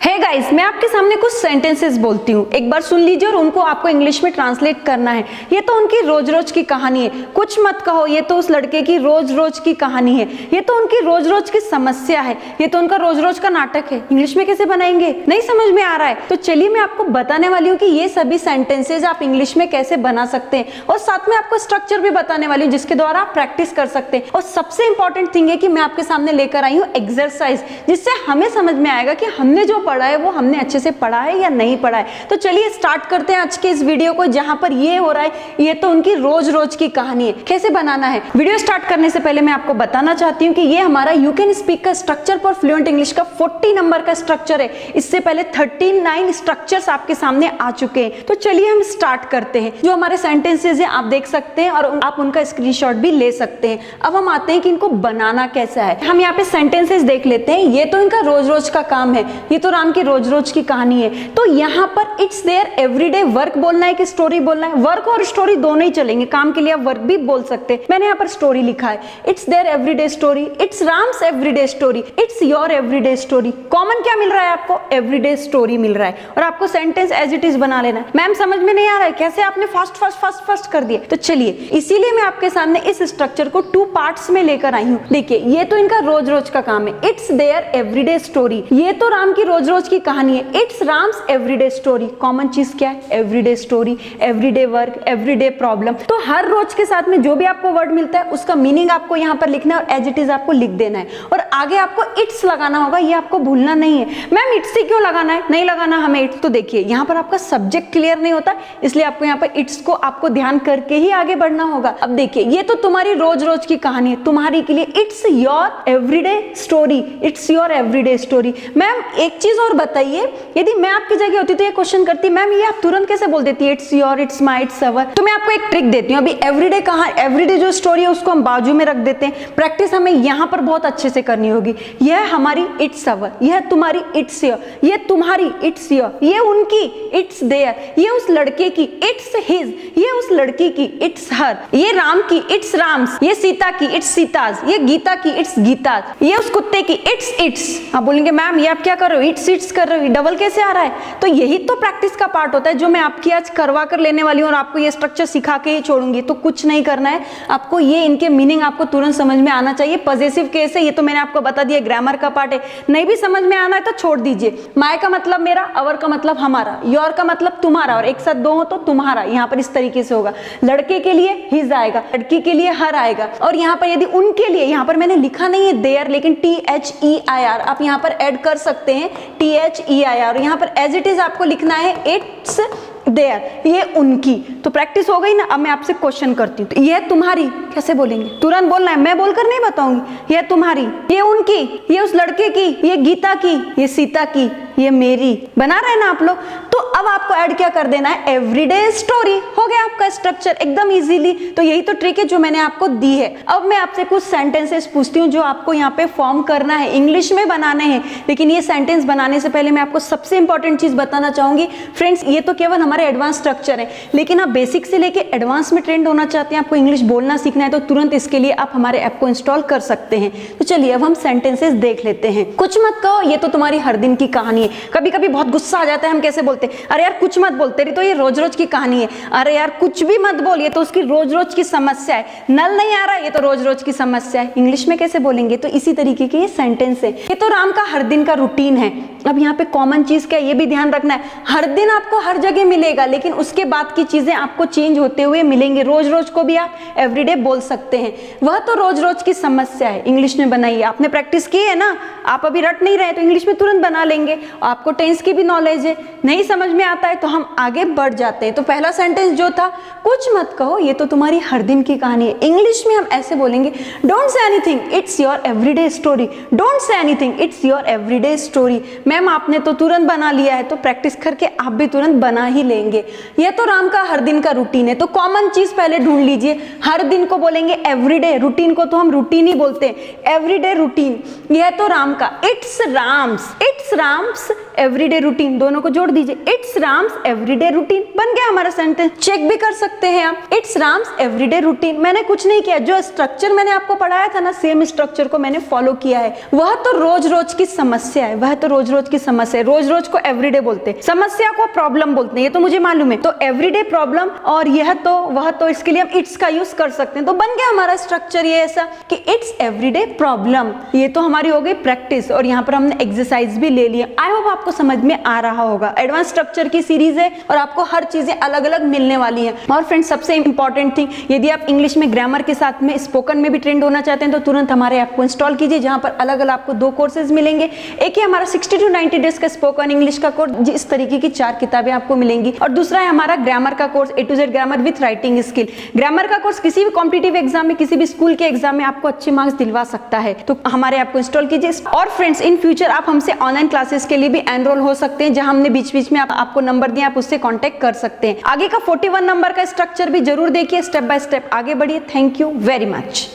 Hey guys, मैं आपके सामने कुछ सेंटेंसेस बोलती हूँ, एक बार सुन लीजिए और उनको आपको इंग्लिश में ट्रांसलेट करना है। ये तो उनकी रोज रोज की कहानी है, कुछ मत कहो, ये तो उस लड़के की रोज रोज की कहानी है, ये तो उनकी रोज रोज की समस्या है, ये तो उनका रोज रोज का नाटक है। इंग्लिश में कैसे बनाएंगे? नहीं समझ में आ रहा है तो चलिए मैं आपको बताने वाली हूँ कि ये सभी सेंटेंसेज आप इंग्लिश में कैसे बना सकते हैं और साथ में आपको स्ट्रक्चर भी बताने वाली हूँ जिसके द्वारा आप प्रैक्टिस कर सकते हैं। और सबसे इंपॉर्टेंट थिंग है कि मैं आपके सामने लेकर आई हूँ एक्सरसाइज, जिससे हमें समझ में आएगा कि हमने जो पढ़ा है वो हमने अच्छे से पढ़ा है या नहीं पढ़ा है। तो चलिए स्टार्ट करते हैं आज के इस वीडियो को, जहां पर ये हो रहा है ये तो उनकी रोज रोज की कहानी है। कैसे बनाना है? वीडियो स्टार्ट करने से पहले मैं आपको बताना चाहती हूँ कि ये हमारा यू कैन स्पीक का स्ट्रक्चर फॉर फ्लुएंट इंग्लिश का 40 नंबर का स्ट्रक्चर है। इससे पहले 39 स्ट्रक्चर्स आपके सामने आ चुके हैं। तो चलिए हम स्टार्ट करते हैं। जो हमारे सेंटेंसेज हैं आप देख सकते हैं और आप उनका स्क्रीनशॉट भी ले सकते हैं। अब हम आते हैं कि इनको बनाना कैसा है। हम यहाँ पे सेंटेंसेज देख लेते हैं। ये तो इनका रोज रोज का काम है, ये तो राम की रोज रोज की कहानी है। तो यहाँ पर इट्स देयर एवरीडे वर्क बोलना है कि स्टोरी बोलना है? वर्क और स्टोरी दोनों ही चलेंगे, काम के लिए आप वर्क भी बोल सकते हैं। मैंने यहाँ पर स्टोरी लिखा है, it's there everyday story, it's Ram's everyday story, it's your everyday story. Common क्या मिल रहा है आपको? एवरीडे स्टोरी मिल रहा है और आपको सेंटेंस एज इट इज बना लेना है। मैम समझ में नहीं आ रहा है, कैसे आपने फास्ट कर दिया? तो चलिए इसीलिए मैं आपके सामने इस स्ट्रक्चर को 2 पार्ट्स में लेकर आई हूँ। देखिए ये तो इनका रोज रोज का काम है, इट्स देयर एवरीडे स्टोरी। ये तो राम की रोज रोज की कहानी है, it's Ram's everyday story. Common चीज क्या है? Everyday story, everyday work, everyday problem. तो हर रोज के साथ में जो भी आपको वर्ड मिलता है उसका मीनिंग आपको यहाँ पर लिखना है और एज इट इज आपको लिख देना है और आगे आपको इट्स लगाना होगा, ये आपको भूलना नहीं है। मैम इट्स से क्यों लगाना है? नहीं लगाना हमें इट्स। तो देखिए यहाँ पर आपका सब्जेक्ट क्लियर नहीं होता, इसलिए आपको यहाँ पर इट्स को आपको ध्यान करके ही आगे बढ़ना होगा। अब देखिए ये तो तुम्हारी रोज रोज की कहानी है, तुम्हारी के लिए it's your everyday story, it's your everyday story. Ma'am एक चीज और बताइए, यदि मैं आपकी जगह होती तो ये क्वेश्चन करती, मैम ये आप तुरंत कैसे बोल देती है it's your, it's my, it's our? तो मैं आपको एक ट्रिक देती हूँ। अभी एवरीडे कहाँ, एवरीडे जो स्टोरी है उसको हम बाजू में रख देते हैं। प्रैक्टिस हमें यहाँ पर बहुत अच्छे से करनी होगी। यह हमारी इट्स अवर, यह तुम्हारी इट्स योर, ये तुम्हारी इट्स योर, ये उनकी इट्स देयर, ये उस लड़के की इट्स हिज, ये उस लड़की की इट्स हर, ये राम की इट्स राम्स, ये सीता की इट्स सीताज, ये गीता की इट्स गीताज, ये उस कुत्ते की इट्स इट्स। आप बोलेंगे मैम ये आप क्या कर रहे हो, इट्स इट्स कर रहे हो, डबल कैसे आ रहा है? तो यही तो प्रैक्टिस का पार्ट होता है जो मैं आपकी आज करवा कर लेने वाली हूँ और आपको ये स्ट्रक्चर सिखा के ही छोड़ूंगी। तो कुछ नहीं करना है आपको, ये इनके मीनिंग आपको तुरंत समझ में आना चाहिए। पॉजेसिव केस है ये तो मैंने आपको बता दिया, ग्रामर का पार्ट है, नहीं भी समझ में आना है तो छोड़ दीजिए। माय का मतलब मेरा, अवर का मतलब हमारा, योर का मतलब तुम्हारा और एक साथ दो हो तो तुम्हारा। यहाँ पर इस तरीके से होगा। लड़के के लिए हिज आएगा, लड़की के लिए हर आएगा और यहाँ पर यदि उनके लिए, यहाँ पर मैंने लिखा नहीं है देयर, लेकिन THEIR आप यहाँ पर ऐड कर सकते हैं, THEIR। यहाँ पर एज इट इज आपको लिखना है इट्स देयर, ये उनकी। तो प्रैक्टिस हो गई ना। अब मैं आपसे क्वेश्चन करती हूँ, तो ये तुम्हारी कैसे बोलेंगे? तुरंत बोलना है, मैं बोलकर नहीं बताऊंगी। ये तुम्हारी, ये उनकी, ये उस लड़के की, ये गीता की, ये सीता की, ये मेरी। बना रहे ना आप लोग? तो अब आपको ऐड क्या कर देना है? Everyday story. हो गया आपका स्ट्रक्चर एकदम इजीली। तो यही तो ट्रिक है जो मैंने आपको दी है। अब मैं आपसे कुछ सेंटेंसेस पूछती हूँ जो आपको यहाँ पे फॉर्म करना है, इंग्लिश में बनाने हैं। लेकिन ये सेंटेंस बनाने से पहले मैं आपको सबसे इंपॉर्टेंट चीज बताना चाहूंगी। फ्रेंड्स ये तो केवल हमारे एडवांस स्ट्रक्चर है, लेकिन आप बेसिक से लेके एडवांस में ट्रेंड होना चाहते हैं, आपको इंग्लिश बोलना सीखना है, तो तुरंत इसके लिए आप हमारे ऐप को इंस्टॉल कर सकते हैं। तो चलिए अब हम सेंटेंसेस देख लेते हैं। कुछ मत कहो, ये तो तुम्हारी हर दिन की कहानी है। कभी कभी बहुत गुस्सा आ जाता है, हम कैसे बोलते हैं? अरे यार कुछ मत बोलते रही, तो ये रोज रोज की कहानी है। अरे यार कुछ भी मत बोल, ये तो उसकी रोज रोज की समस्या है। नल नहीं आ रहा, ये तो रोज रोज की समस्या है। इंग्लिश में कैसे बोलेंगे? तो इसी तरीके के ये सेंटेंस है। ये तो राम का हर दिन का रूटीन है। अब यहाँ पे कॉमन चीज क्या है ये भी ध्यान रखना है। हर दिन आपको हर जगह मिलेगा, लेकिन उसके बाद की चीजें आपको चेंज होते हुए मिलेंगे। रोज रोज को भी आप एवरीडे बोल सकते हैं। वह तो रोज रोज की समस्या है, इंग्लिश में बनाइए। आपने प्रैक्टिस की है ना, आप अभी रट नहीं रहे तो इंग्लिश में तुरंत बना लेंगे। आपको टेंस की भी नॉलेज है। नहीं समझ में आता है तो हम आगे बढ़ जाते हैं। तो पहला सेंटेंस जो था, कुछ मत कहो, ये तो तुम्हारी हर दिन की कहानी है। इंग्लिश में हम ऐसे बोलेंगे, don't say anything, it's your everyday story. Don't say anything, it's your everyday story. Ma'am आपने तो तुरंत बना लिया है, तो प्रैक्टिस करके आप भी तुरंत बना ही लेंगे। यह तो राम का हर दिन का रूटीन है। तो कॉमन चीज पहले ढूंढ लीजिए। हर दिन को बोलेंगे एवरीडे, रूटीन को तो हम रूटीन ही बोलते हैं, एवरीडे रूटीन। यह तो राम का, it's Ram's Ram's everyday routine, दोनों को जोड़ दीजिए, इट्स राम्स एवरीडे रूटीन, बन गया हमारा सेंटेंस। चेक भी कर सकते हैं आप, इट्स राम्स एवरीडे रूटीन। मैंने कुछ नहीं किया, जो स्ट्रक्चर मैंने आपको पढ़ाया था ना, सेम स्ट्रक्चर को मैंने फॉलो किया है। वह तो रोज रोज की समस्या है, वह तो रोज रोज की समस्या है। रोज रोज को एवरीडे बोलते हैं, समस्या को प्रॉब्लम बोलते हैं, ये तो मुझे मालूम है। तो एवरीडे प्रॉब्लम और यह तो वह तो, इसके लिए हम इट्स का यूज कर सकते हैं। तो बन गया हमारा स्ट्रक्चर ये ऐसा कि इट्स एवरीडे प्रॉब्लम। ये तो हमारी हो गई प्रैक्टिस और यहाँ पर हमने एक्सरसाइज भी ले लिया। आई होप आपको समझ में आ रहा होगा। एडवांस स्ट्रक्चर की सीरीज है और आपको हर चीजें अलग अलग मिलने वाली है। और फ्रेंड्स, सबसे इंपॉर्टेंट थिंग, यदि आप इंग्लिश में ग्रामर के साथ में स्पोकन में भी ट्रेंड होना चाहते हैं तो तुरंत हमारे ऐप को इंस्टॉल कीजिए, जहां पर अलग अलग आपको 2 कोर्सेज मिलेंगे। एक ही हमारा 60 to 90 डेज का स्पोकन इंग्लिश का कोर्स, इस तरीके की 4 किताबें आपको मिलेंगी, और दूसरा है हमारा ग्रामर का course, A to Z grammar with writing skill. Grammar का कोर्स किसी भी कॉम्पिटिटिव एग्जाम में, किसी भी स्कूल के एग्जाम में आपको अच्छे मार्क्स दिलवा सकता है, तो हमारे ऐप को इंस्टॉल कीजिए। और फ्रेंड्स, इन फ्यूचर आप हमसे ऑनलाइन क्लासेस के लिए भी एनरोल हो सकते हैं, जहां हमने बीच बीच में आपको नंबर दिया, आप उससे कांटेक्ट कर सकते हैं। आगे का 41 नंबर का स्ट्रक्चर भी जरूर देखिए, स्टेप बाय स्टेप आगे बढ़िए। Thank you very much.